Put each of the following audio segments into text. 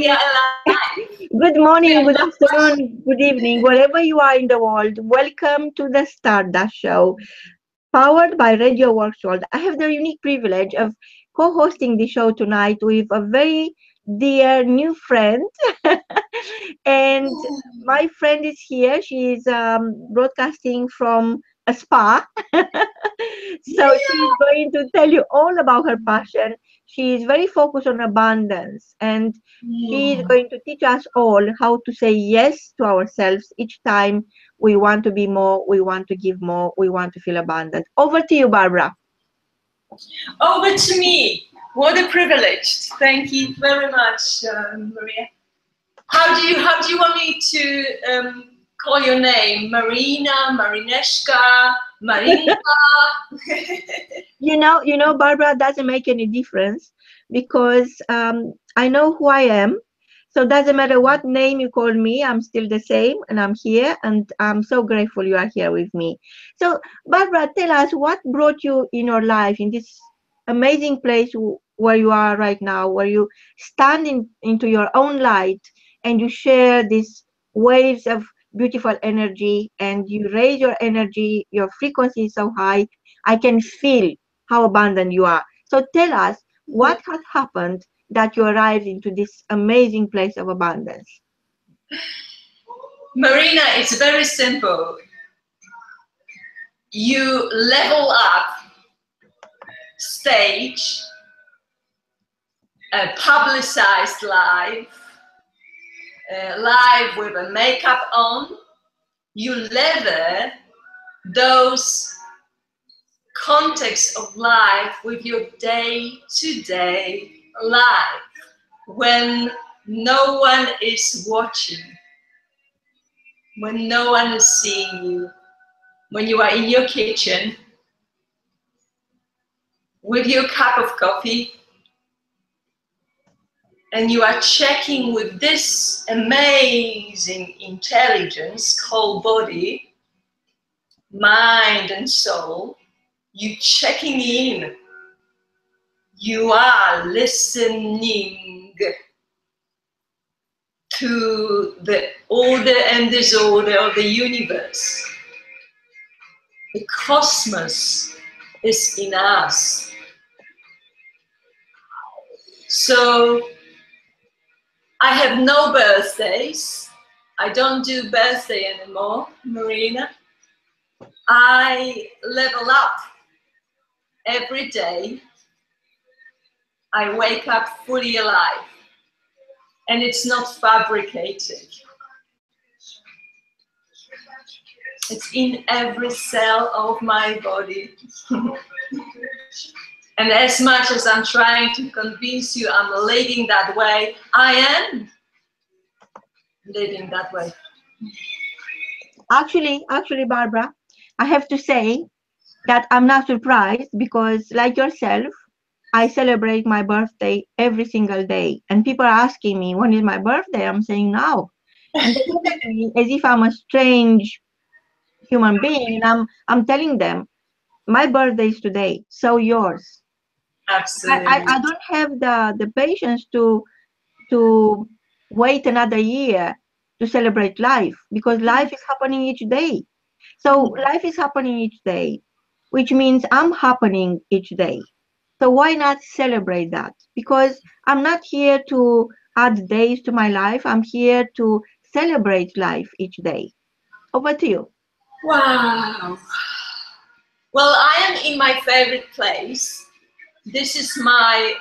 we are alive. Good morning, good afternoon, good evening, wherever you are in the world. Welcome to the Stardust Show, powered by Radio Works World. I have the unique privilege of co-hosting the show tonight with a very dear new friend. And my friend is here. She is broadcasting from a spa. So she's going to tell you all about her passion. She is very focused on abundance, and she is going to teach us all how to say yes to ourselves each time we want to be more, we want to give more, we want to feel abundant. Over to you, Barbara. Over to me. What a privilege. Thank you very much, Maria. How do you want me to call your name? Marina, Marineshka, Marinka? You know, Barbara doesn't make any difference because I know who I am. So it doesn't matter what name you call me, I'm still the same, and I'm here, and I'm so grateful you are here with me. So, Barbara, tell us what brought you in your life in this amazing place where you are right now, where you stand into your own light and you share these waves of beautiful energy, and you raise your energy, your frequency is so high, I can feel how abundant you are. So tell us what has happened that you arrived into this amazing place of abundance. Marina, it's very simple. You level up stage, a publicized life, live with a makeup on. You level those contexts of life with your day-to-day life when no one is watching, when no one is seeing you, when you are in your kitchen with your cup of coffee and you are checking with this amazing intelligence called body, mind and soul, you checking in. You are listening to the order and disorder of the universe. The cosmos is in us. So I have no birthdays. I don't do birthday anymore, Marina. I level up every day. I wake up fully alive, and it's not fabricated. It's in every cell of my body. And as much as I'm trying to convince you I'm living that way, I am living that way. Actually, Barbara, I have to say that I'm not surprised because, like yourself, I celebrate my birthday every single day. And people are asking me, when is my birthday? I'm saying now. And they look at me as if I'm a strange human being. And I'm telling them, my birthday is today, so yours. Absolutely. I don't have the patience to wait another year to celebrate life, because life is happening each day. So life is happening each day, which means I'm happening each day. So why not celebrate that? Because I'm not here to add days to my life. I'm here to celebrate life each day. Over to you. Wow. Well, I am in my favorite place. This is my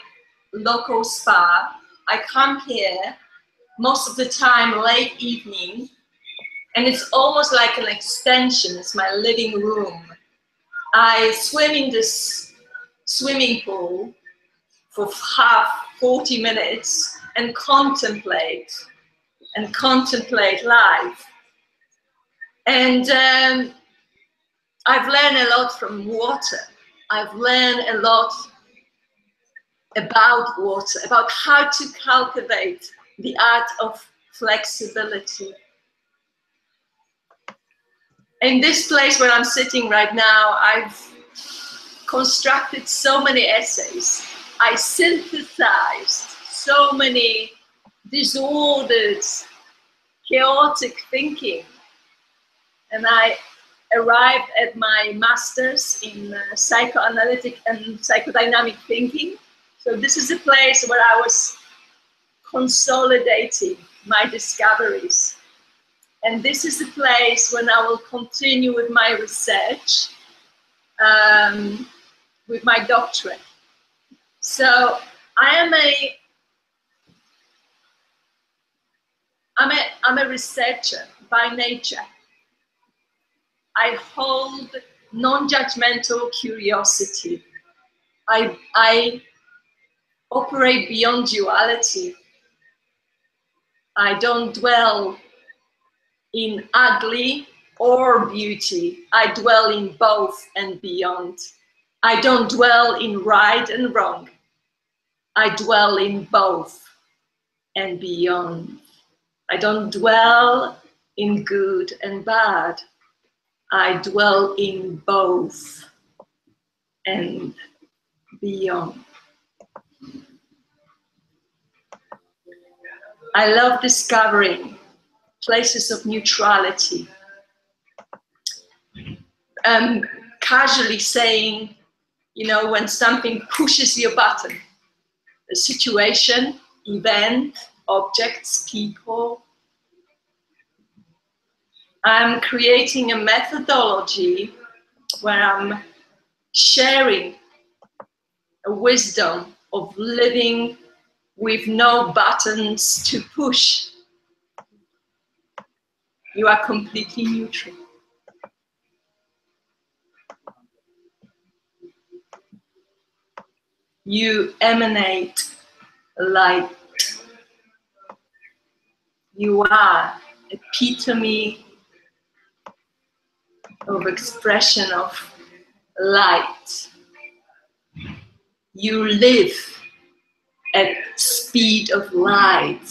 local spa. I come here most of the time late evening, and it's almost like an extension. It's my living room. I swim in this swimming pool for 40 minutes and contemplate life. And I've learned a lot from water. I've learned a lot about water, about how to cultivate the art of flexibility. In this place where I'm sitting right now, I've constructed so many essays. I synthesized so many disordered, chaotic thinking. And I arrived at my master's in psychoanalytic and psychodynamic thinking. So this is a place where I was consolidating my discoveries. And this is the place when I will continue with my research, with my doctorate. So I'm a researcher by nature. I hold non-judgmental curiosity. I operate beyond duality. I don't dwell in ugly or beauty. I dwell in both and beyond. I don't dwell in right and wrong. I dwell in both and beyond. I don't dwell in good and bad. I dwell in both and beyond. I love discovering places of neutrality. Casually saying, you know, when something pushes your button, a situation, event, objects, people. I'm creating a methodology where I'm sharing a wisdom of living with no buttons to push. You are completely neutral. You emanate light. You are epitome of expression of light. You live at speed of light,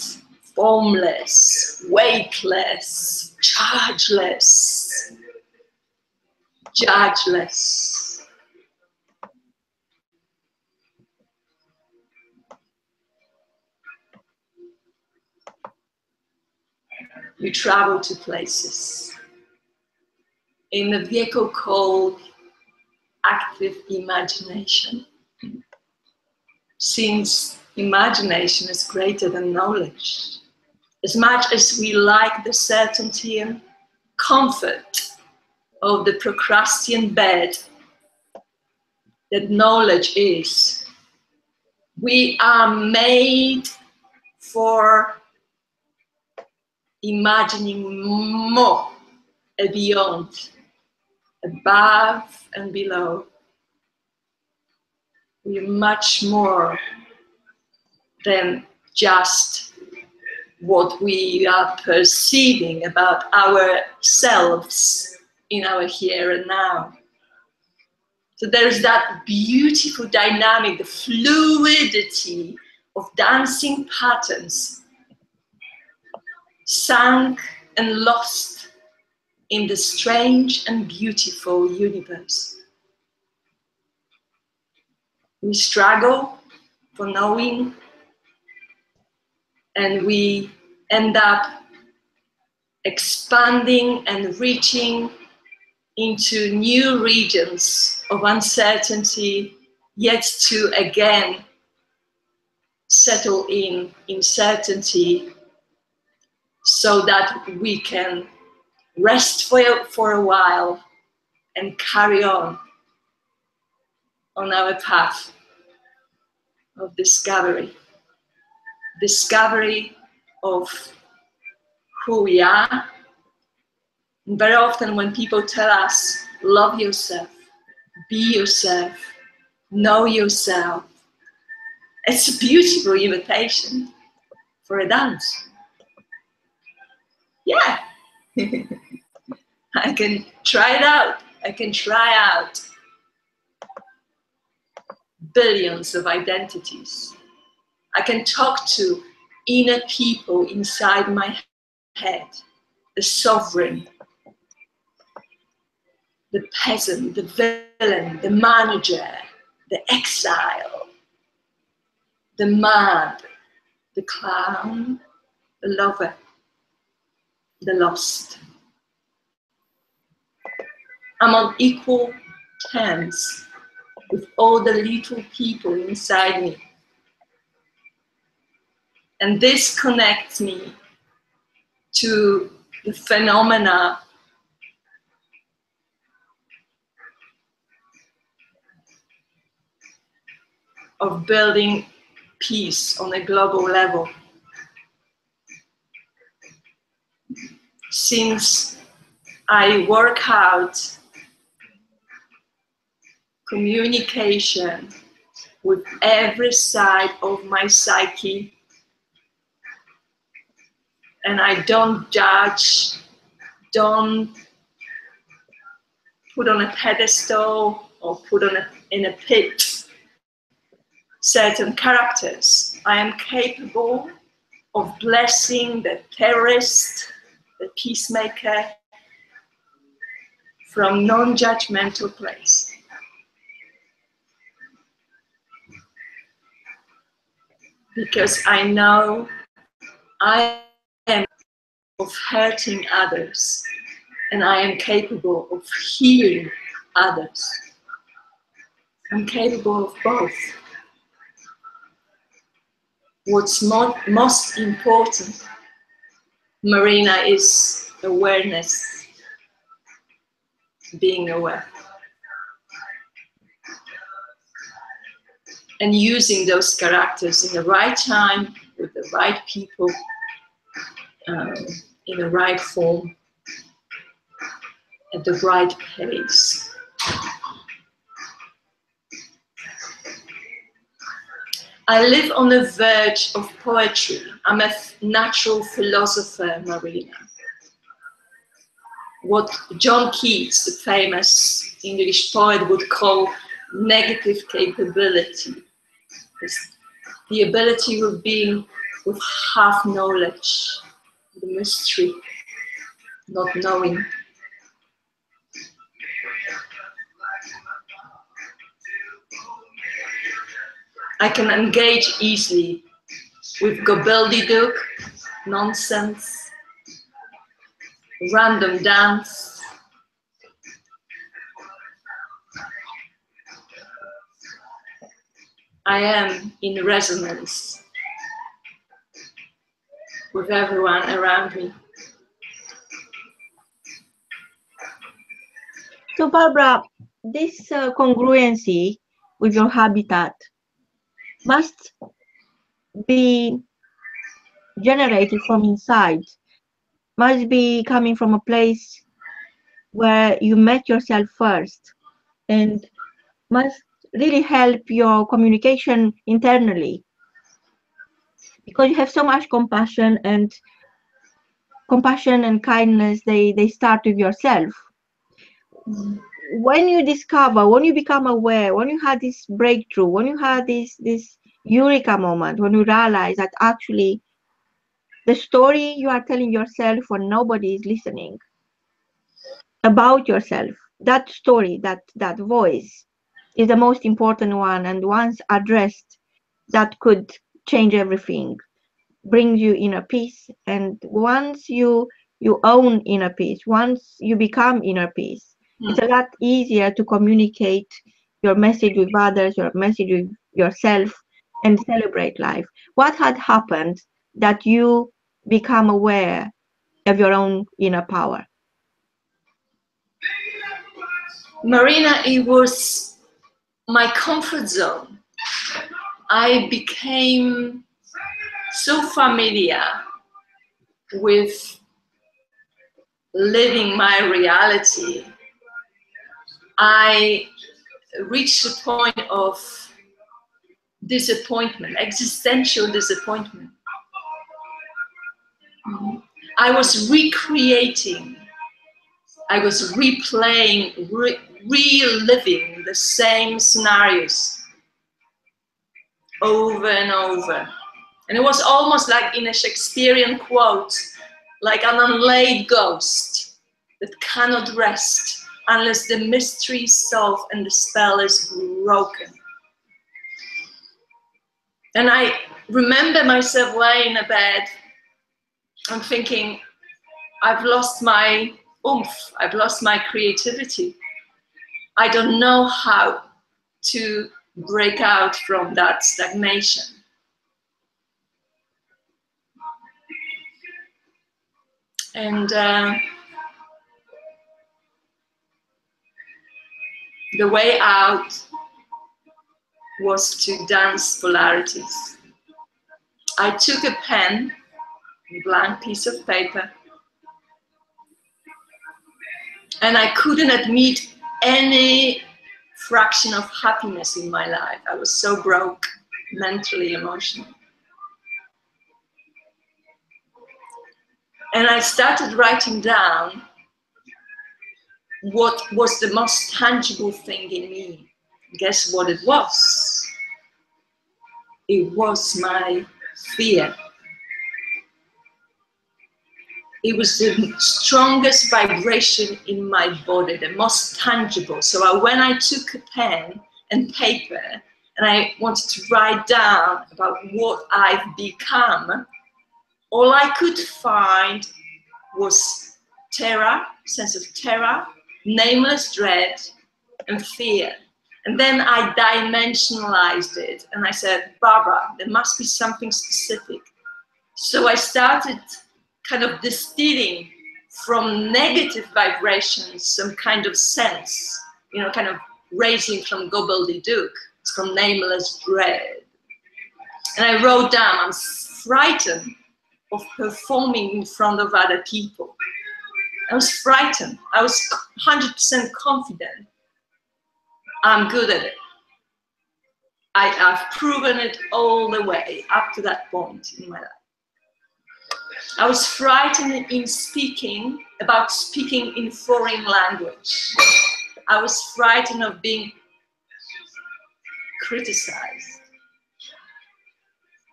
formless, weightless, chargeless, judgeless. You travel to places in a vehicle called active imagination. Since imagination is greater than knowledge, as much as we like the certainty and comfort of the Procrustean bed that knowledge is, we are made for imagining more, beyond, above and below. We're much more than just what we are perceiving about ourselves in our here and now. So there's that beautiful dynamic, the fluidity of dancing patterns, sunk and lost in the strange and beautiful universe. We struggle for knowing, and we end up expanding and reaching into new regions of uncertainty, yet to again settle in certainty, so that we can rest for a while and carry on our path of discovery of who we are. And very often when people tell us, love yourself, be yourself, know yourself, it's a beautiful invitation for a dance. Yeah, I can try it out. I can try out billions of identities. I can talk to inner people inside my head, the sovereign, the peasant, the villain, the manager, the exile, the mad, the clown, the lover, the lost. I'm on equal terms with all the little people inside me. And this connects me to the phenomena of building peace on a global level. Since I work out communication with every side of my psyche, and I don't judge, don't put on a pedestal or put on in a pit certain characters. I am capable of blessing the terrorist, the peacemaker, from non-judgmental place. Because I know I am of hurting others, and I am capable of healing others. I'm capable of both. What's most important, Marina, is awareness, being aware. And using those characters in the right time, with the right people, in the right form, at the right pace. I live on the verge of poetry. I'm a natural philosopher, Marina. What John Keats, the famous English poet, would call negative capability. It's the ability of being with half knowledge, the mystery, not knowing. I can engage easily with gobbledygook, nonsense, random dance. I am in resonance with everyone around me. So Barbara, this congruency with your habitat must be generated from inside, must be coming from a place where you met yourself first, and must really help your communication internally, because you have so much compassion and kindness, they start with yourself. When you discover, when you become aware, when you had this breakthrough, when you had this eureka moment, when you realize that actually the story you are telling yourself when nobody is listening about yourself, that story, that voice is the most important one, and once addressed, that could change everything, brings you inner peace. And once you own inner peace, once you become inner peace, it's a lot easier to communicate your message with others, your message with yourself, and celebrate life. What had happened that you become aware of your own inner power? Marina, it was my comfort zone. I became so familiar with living my reality. I reached a point of disappointment, existential disappointment. I was recreating, I was replaying, reliving the same scenarios over and over. And it was almost like in a Shakespearean quote, like an unlaid ghost that cannot rest unless the mystery is solved and the spell is broken. And I remember myself lying in a bed and thinking, I've lost my oomph, I've lost my creativity. I don't know how to break out from that stagnation. And the way out was to dance polarities. I took a pen, a blank piece of paper, and I couldn't admit any fraction of happiness in my life. I was so broke, mentally, emotionally. And I started writing down what was the most tangible thing in me. Guess what it was? It was my fear. It was the strongest vibration in my body, the most tangible. So when I took a pen and paper and I wanted to write down about what I've become, all I could find was terror, sense of terror, nameless dread, and fear. And then I dimensionalized it and I said, Barbara, there must be something specific. So I started kind of distilling from negative vibrations some kind of sense, you know, kind of raising from gobbledygook, from nameless dread. And I wrote down, I'm frightened of performing in front of other people. I was frightened. I was 100% confident. I'm good at it. I've proven it all the way up to that point in my life. I was frightened in speaking in foreign language. I was frightened of being criticized.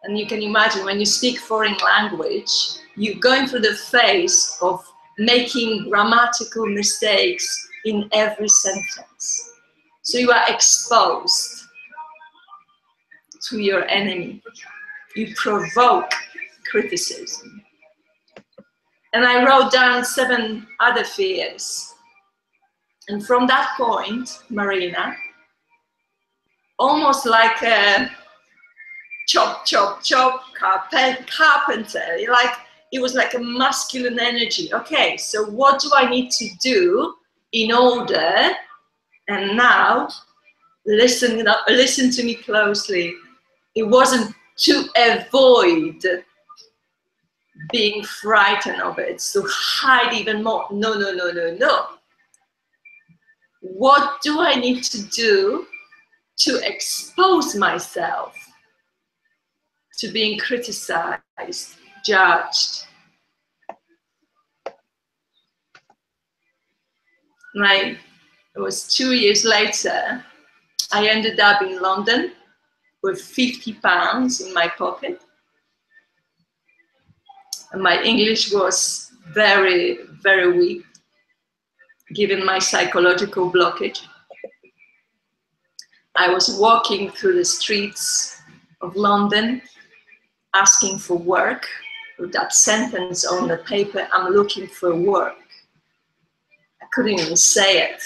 And you can imagine when you speak foreign language, you're going through the phase of making grammatical mistakes in every sentence. So you are exposed to your enemy. You provoke criticism. And I wrote down 7 other fears. And from that point, Marina, almost like a chop, chop, chop, carpenter, it was like a masculine energy. Okay, so what do I need to do in order, and now, listen to me closely, it wasn't to avoid being frightened of it, to hide even more. No, no, no, no, no. What do I need to do to expose myself to being criticized, judged? It was 2 years later, I ended up in London with 50 pounds in my pocket. And my English was very, very weak, given my psychological blockage. I was walking through the streets of London, asking for work, with that sentence on the paper, I'm looking for work. I couldn't even say it.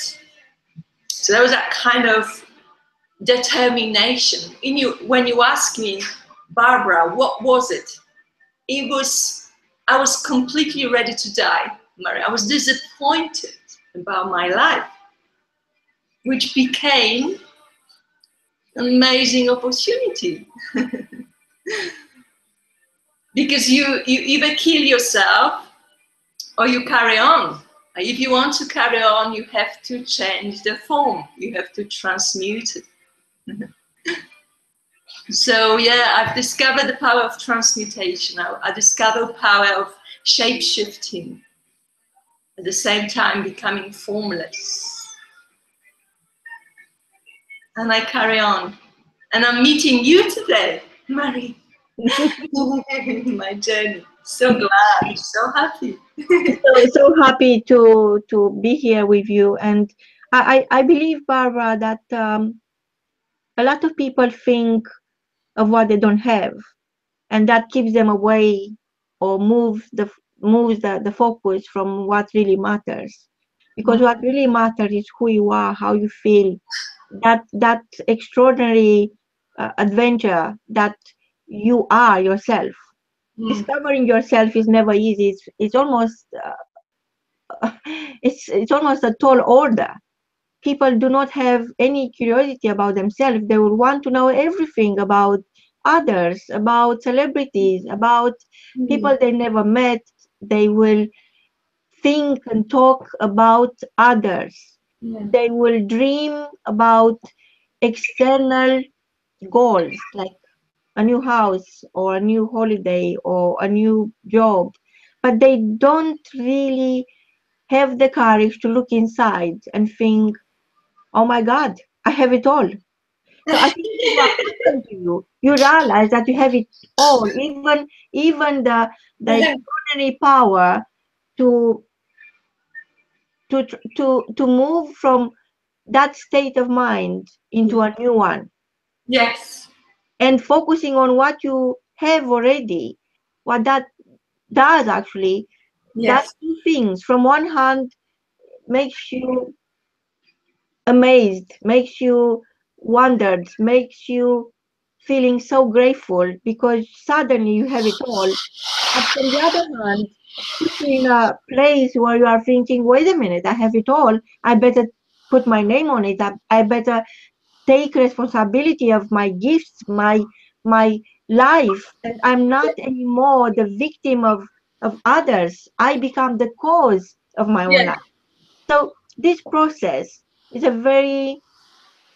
So there was that kind of determination. When you ask me, Barbara, what was it? I was completely ready to die, Mary. I was disappointed about my life, which became an amazing opportunity. Because you either kill yourself or you carry on. If you want to carry on, you have to change the form. You have to transmute it. So yeah, I've discovered the power of transmutation. I discovered the power of shape-shifting, at the same time becoming formless. And I carry on. And I'm meeting you today, Marie, in my journey. So glad, so happy. so happy to be here with you. And I believe, Barbara, that a lot of people think of what they don't have. and that keeps them away or moves the focus from what really matters. Because what really matters is who you are, how you feel, that extraordinary adventure that you are yourself. Discovering yourself is never easy. It's almost it's almost a tall order. People do not have any curiosity about themselves. They will want to know everything about others, about celebrities, about people they never met. They will think and talk about others. They will dream about external goals like a new house or a new holiday or a new job, but they don't really have the courage to look inside and think, oh my God, I have it all. So I think what happened to you, you realize that you have it all, even the extraordinary power to to move from that state of mind into a new one. Yes. And focusing on what you have already, what that does actually, Yes. that two things. From one hand, makes you amazed, makes you wondered, makes you feeling so grateful because suddenly you have it all. But from the other hand, put you in a place where you are thinking, wait a minute, I have it all. I better put my name on it. I better take responsibility of my gifts, my life, and I'm not anymore the victim of others. I become the cause of my own Yes. life. So this process is a very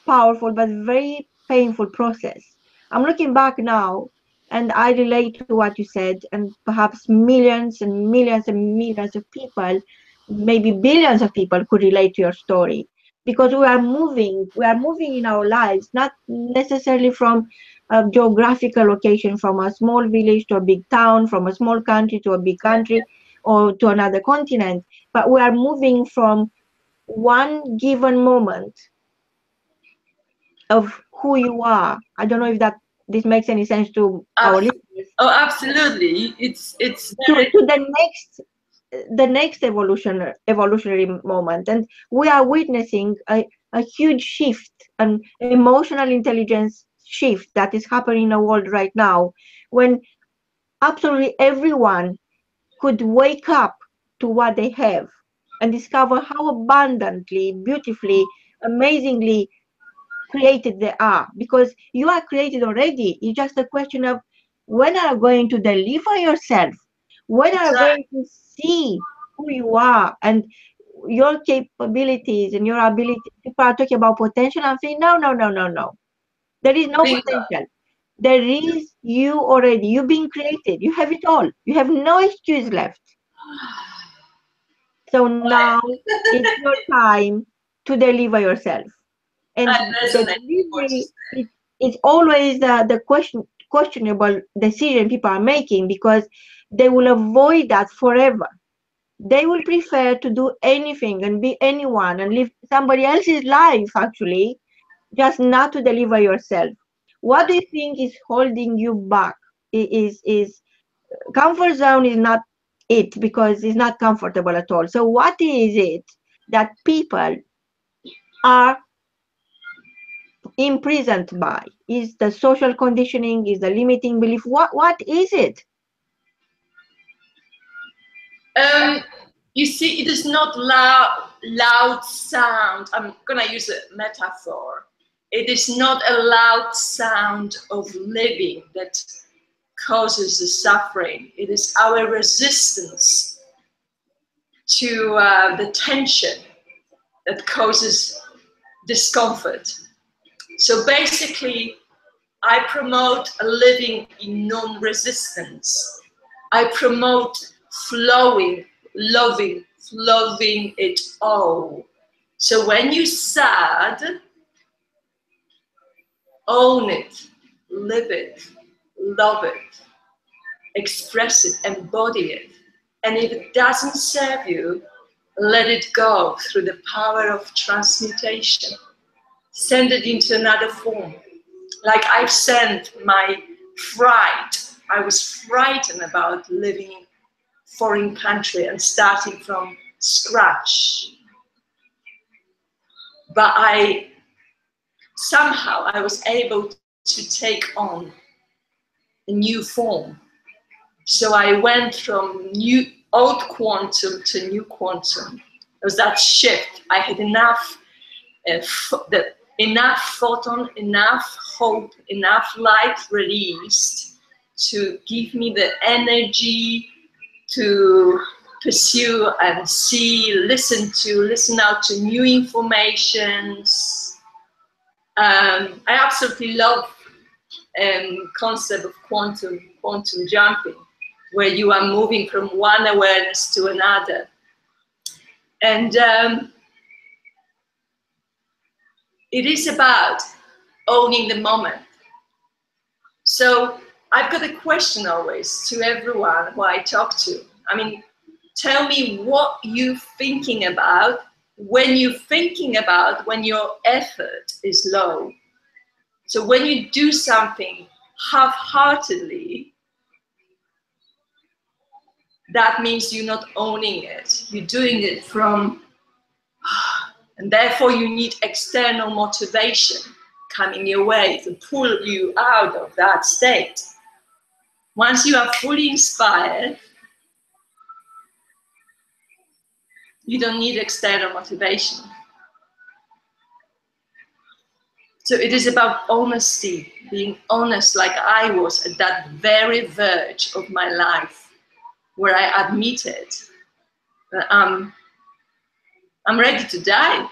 powerful but very painful process. I'm looking back now and I relate to what you said, and perhaps millions and millions and millions of people, maybe billions of people could relate to your story, because we are moving in our lives, not necessarily from a geographical location, from a small village to a big town, from a small country to a big country or to another continent, but we are moving from one given moment of who you are. I don't know if that this makes any sense to our listeners. Oh, absolutely. It's To very, the next evolutionary moment, and we are witnessing a huge shift, an emotional intelligence shift that is happening in the world right now, when absolutely everyone could wake up to what they have and discover how abundantly, beautifully, amazingly created they are, because you are created already. It's just a question of when are you going to deliver yourself, when are you going to see who you are and your capabilities and your ability. People are talking about potential. I'm saying no, no, no, no, no. There is no bingo. potential. There is you already. You've been created. You have it all. You have no excuse left. So now it's your time to deliver yourself. I And the resonate with what you delivery say. is always the questionable decision people are making, because they will avoid that forever. They will prefer to do anything and be anyone and live somebody else's life, actually, just not to deliver yourself. What do you think is holding you back? Is comfort zone is not it, because it's not comfortable at all. So what is it that people are imprisoned by? Is the social conditioning, is the limiting belief? What is it? You see, it is not loud sound. I'm gonna use a metaphor. It is not a loud sound of living that causes the suffering. It is our resistance to the tension that causes discomfort. So basically, I promote a living in non-resistance. I promote flowing, loving it all. So when you're sad, own it, live it, love it, express it, embody it. And if it doesn't serve you, let it go through the power of transmutation. Send it into another form. Like I've sent my fright I was frightened about living in a foreign country and starting from scratch. But somehow I was able to take on a new form. So I went from old quantum to new quantum. It was that shift. I had enough, enough photon, enough hope, enough light released to give me the energy to pursue and see, listen out to new informations. I absolutely love concept of quantum jumping, where you are moving from one awareness to another. And it is about owning the moment. So I've got a question always to everyone who I talk to. I mean, tell me what you're thinking about when your effort is low. So when you do something half-heartedly, that means you're not owning it. You're doing it from, and therefore you need external motivation coming your way to pull you out of that state. Once you are fully inspired, you don't need external motivation. So it is about honesty, being honest like I was at that very verge of my life, where I admitted that I'm ready to die.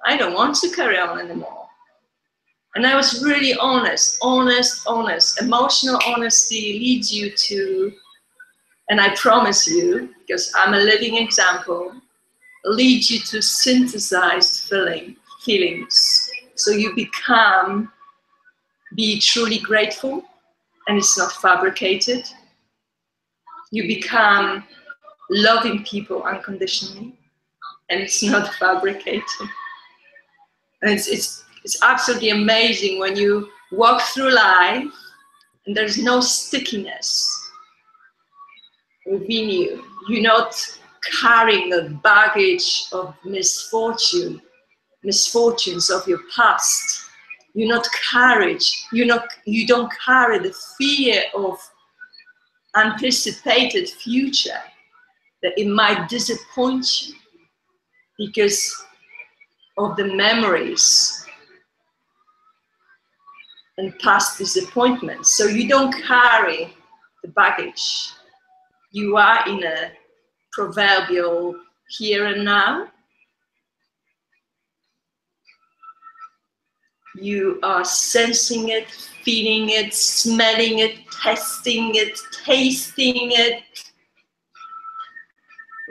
I don't want to carry on anymore. And I was really honest. Emotional honesty leads you to, and I promise you, because I'm a living example, leads you to synthesized feelings. So you be truly grateful, and it's not fabricated. You become loving people unconditionally, and it's not fabricated. And it's absolutely amazing when you walk through life and there's no stickiness within you. You're not carrying the baggage of misfortunes of your past. You don't carry the fear of anticipated future, that it might disappoint you because of the memories and past disappointments. So you don't carry the baggage. You are in a proverbial here and now. You are sensing it, feeling it, smelling it, testing it, tasting it,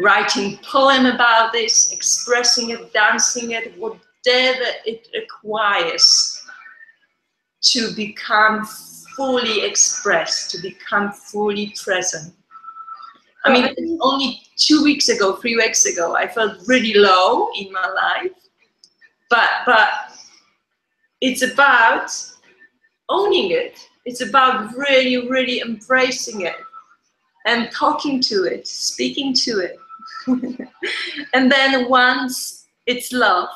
writing poem about this, expressing it, dancing it, whatever it requires to become fully expressed, to become fully present. I mean, only 3 weeks ago, I felt really low in my life, but it's about owning it. It's about really, really embracing it and talking to it, speaking to it. And then once it's loved,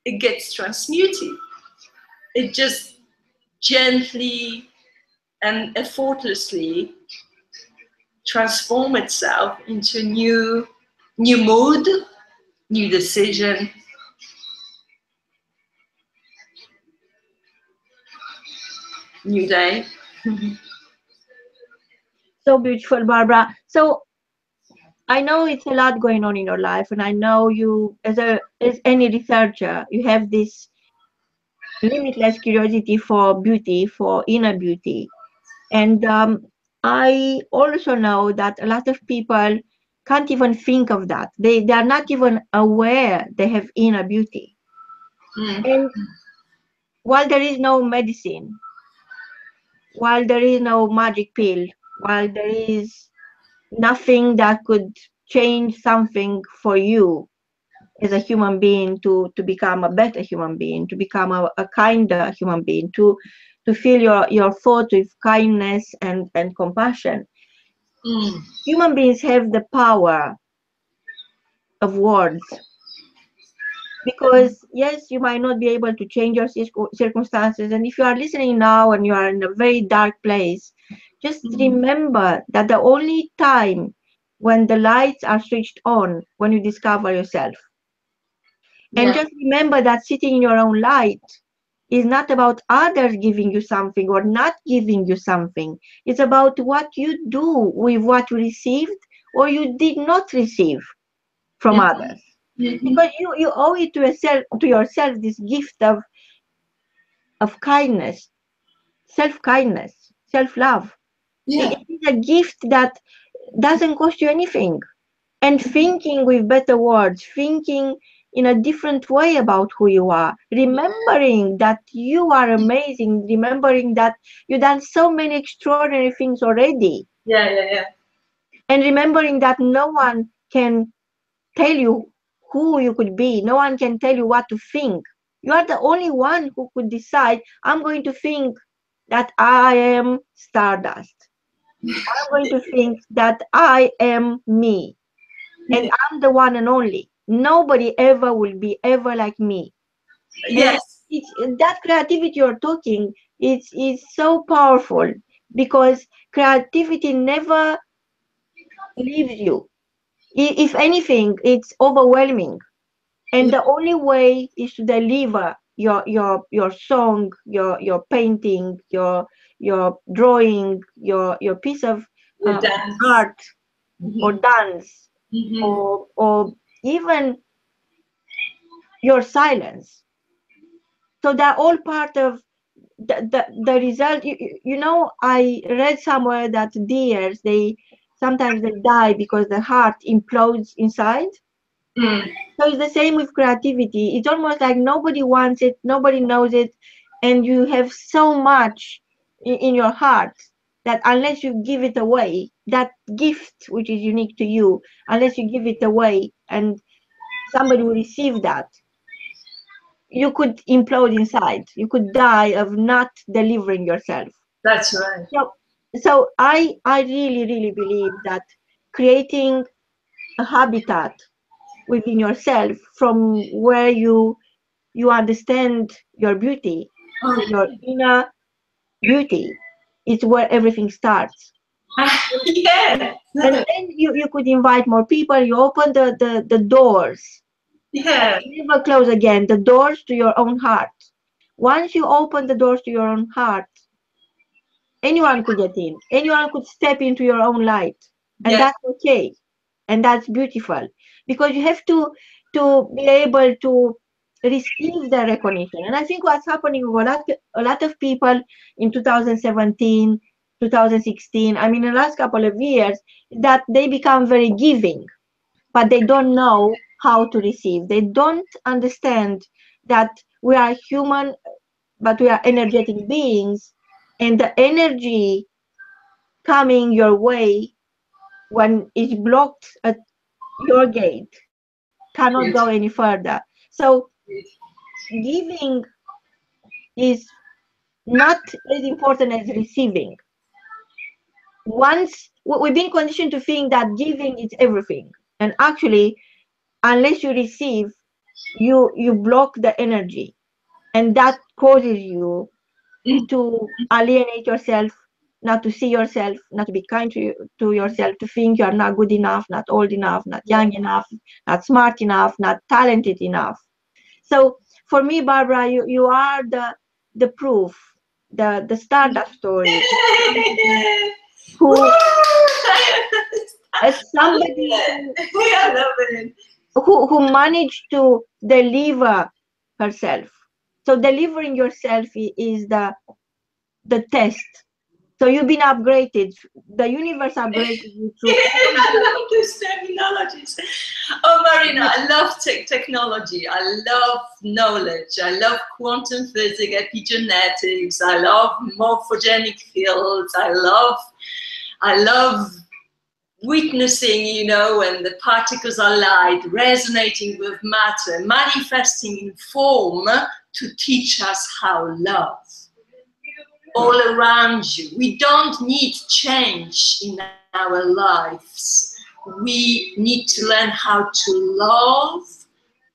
it gets transmuted. It just gently and effortlessly transforms itself into new mood, new decision. New day. So beautiful, Barbara. So I know it's a lot going on in your life, and I know you, as any researcher, you have this limitless curiosity for beauty, for inner beauty. And I also know that a lot of people can't even think of that. They are not even aware they have inner beauty. And while there is no medicine, while there is no magic pill, while there is nothing that could change something for you as a human being to become a better human being, to become a kinder human being, to to fill your thought with kindness and compassion. Human beings have the power of words, because yes, you might not be able to change your circumstances, and if you are listening now and you are in a very dark place, just remember that the only time when the lights are switched on, when you discover yourself. And just remember that sitting in your own light is not about others giving you something or not giving you something. It's about what you do with what you received or you did not receive from others. Because you owe it to yourself this gift of kindness, self-kindness, self-love. It is a gift that doesn't cost you anything. And thinking with better words, thinking in a different way about who you are, remembering that you are amazing, remembering that you've done so many extraordinary things already. And remembering that no one can tell you who you could be. No one can tell you what to think. You are the only one who could decide, I'm going to think that I am Stardust. I'm going to think that I am me. And I'm the one and only. Nobody ever will be ever like me. Yes. And it's that creativity you're talking, it's so powerful, because creativity never leaves you. If anything, it's overwhelming. And the only way is to deliver your song, your painting, your drawing, your piece of art or dance, or even your silence. So they're all part of the result. You know, I read somewhere that deers, sometimes they die because the heart implodes inside. So it's the same with creativity. It's almost like nobody wants it, nobody knows it, and you have so much in your heart that unless you give it away, that gift which is unique to you, unless you give it away and somebody will receive that, you could implode inside. You could die of not delivering yourself. That's right. So I really, really believe that creating a habitat within yourself from where you understand your beauty, your inner beauty, is where everything starts. Yeah. And then you could invite more people. You open the doors. Yeah. Never close again. The doors to your own heart. Once you open the doors to your own heart, anyone could get in. Anyone could step into your own light. And that's okay. And that's beautiful. Because you have to be able to receive the recognition. And I think what's happening with a lot of people in 2017, 2016, I mean, in the last couple of years, that they become very giving, but they don't know how to receive. They don't understand that we are human, but we are energetic beings, and the energy coming your way when it's blocked at your gate cannot go any further. So giving is not as important as receiving. Once we've been conditioned to think that giving is everything, and actually, unless you receive, you block the energy, and that causes you to alienate yourself, not to see yourself, not to be kind to yourself, to think you are not good enough, not old enough, not young enough, not smart enough, not talented enough. So for me, Barbara, you are the proof, the Stardust story. Who as somebody who managed to deliver herself. So delivering yourself is the test. So you've been upgraded. The universe upgraded you through. I love these terminologies. Oh, Marina, I love technology. I love knowledge. I love quantum physics, epigenetics. I love morphogenic fields. I love witnessing, you know, when the particles are light, resonating with matter, manifesting in form to teach us how love. all around you. We don't need change in our lives. We need to learn how to love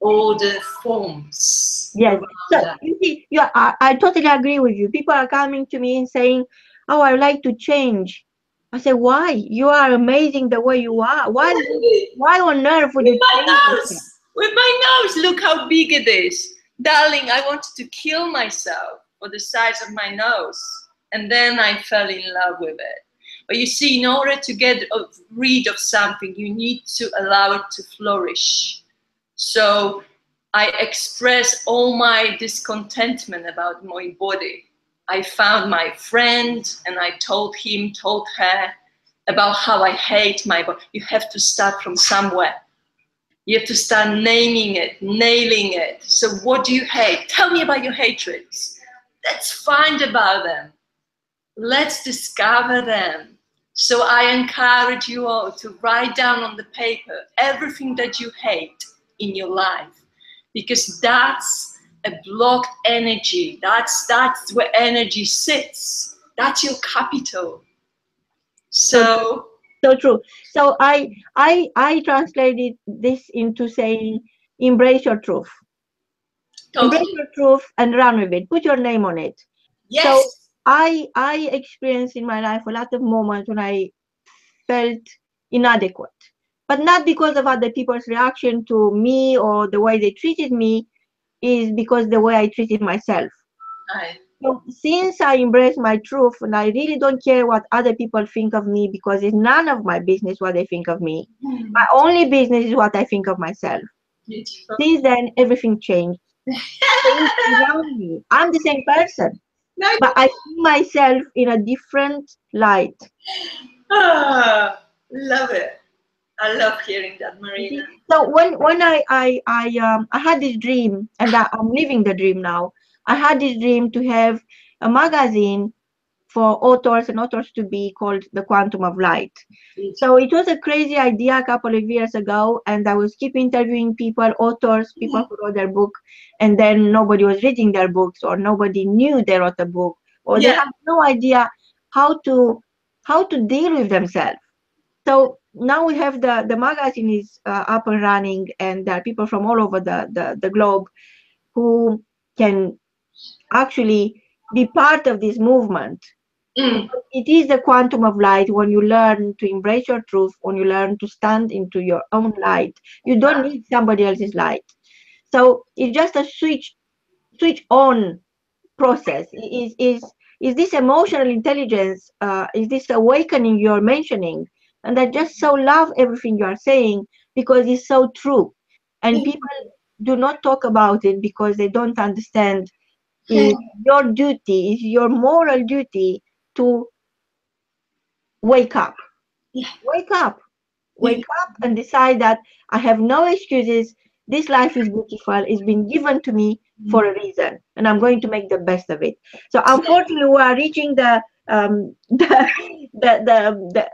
all the forms. Yes. So you see, I totally agree with you. People are coming to me and saying, "Oh, I would like to change." I say, "Why? You are amazing the way you are. Why on earth would you change yourself?" With my nose, look how big it is. Darling, I wanted to kill myself for the size of my nose. And then I fell in love with it. But you see, in order to get rid of something, you need to allow it to flourish. So I express all my discontentment about my body. I found my friend and I told her about how I hate my body. You have to start from somewhere. You have to start naming it, nailing it. So what do you hate? Tell me about your hatreds. Let's find about them. Let's discover them. So I encourage you all to write down on the paper everything that you hate in your life, because that's a blocked energy. That's where energy sits. That's your capital. So true. So I translated this into saying, embrace your truth. totally. Embrace your truth and run with it. Put your name on it. Yes. So I experienced in my life a lot of moments when I felt inadequate, but not because of other people's reaction to me or the way they treated me, is because the way I treated myself. Right. So since I embrace my truth and I really don't care what other people think of me, because it's none of my business what they think of me. My only business is what I think of myself. Beautiful. Since then, everything changed. Things around me. I'm the same person, but I see myself in a different light. Love it. I love hearing that, Marina. So when I had this dream, and I'm living the dream now. I had this dream to have a magazine for authors and authors to be called The Quantum of Light. So it was a crazy idea a couple of years ago, and I was keep interviewing people, authors, people who wrote their book, and then nobody was reading their books, or nobody knew they wrote a book, or they had no idea how to deal with themselves. So now we have the magazine is up and running, and there are people from all over the globe who can actually be part of this movement. It is the quantum of light. When you learn to embrace your truth, when you learn to stand into your own light, you don't need somebody else's light. So it's just a switch on process. Is this emotional intelligence? Is this awakening you're mentioning? And I just so love everything you are saying, because it's so true. And people do not talk about it because they don't understand. It's your duty, it's your moral duty to wake up. Wake up. Wake up and decide that I have no excuses. This life is beautiful. It's been given to me for a reason, and I'm going to make the best of it. So unfortunately, we are reaching the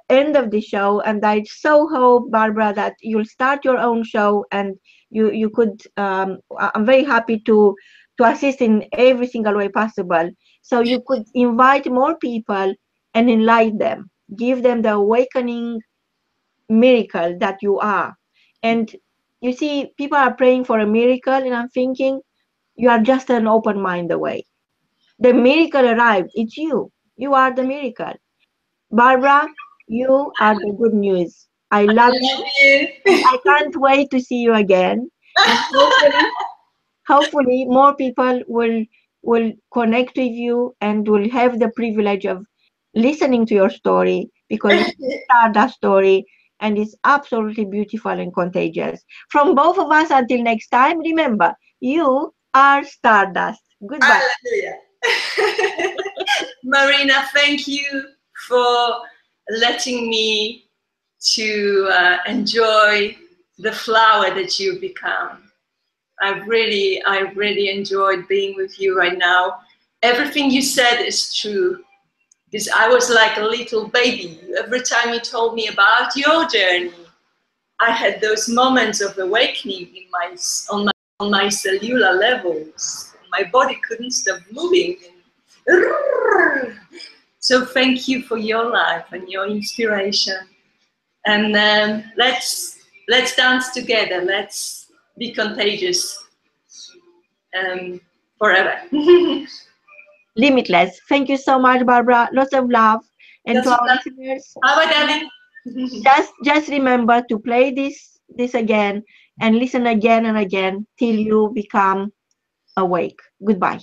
end of the show, and I so hope, Barbara, that you'll start your own show, and you could. I'm very happy to assist in every single way possible. So you could invite more people and enlighten them, give them the awakening miracle that you are. And you see, people are praying for a miracle, and I'm thinking, you are just an open mind away. The miracle arrived. It's you. You are the miracle. Barbara, you are the good news. I love you. I can't wait to see you again. And hopefully more people will connect with you and will have the privilege of listening to your story, because it's a Stardust story, and it's absolutely beautiful and contagious. From both of us, until next time, remember, you are Stardust. Goodbye. Hallelujah. Marina, thank you for letting me to enjoy the flower that you've become. I really enjoyed being with you right now. Everything you said is true, because I was like a little baby. Every time you told me about your journey, I had those moments of awakening on my cellular levels. My body couldn't stop moving. So thank you for your life and your inspiration. And let's dance together. Let's be contagious forever. Limitless. Thank you so much, Barbara. Lots of love. And to our listeners, bye, darling. just remember to play this again and listen again and again till you become awake. Goodbye.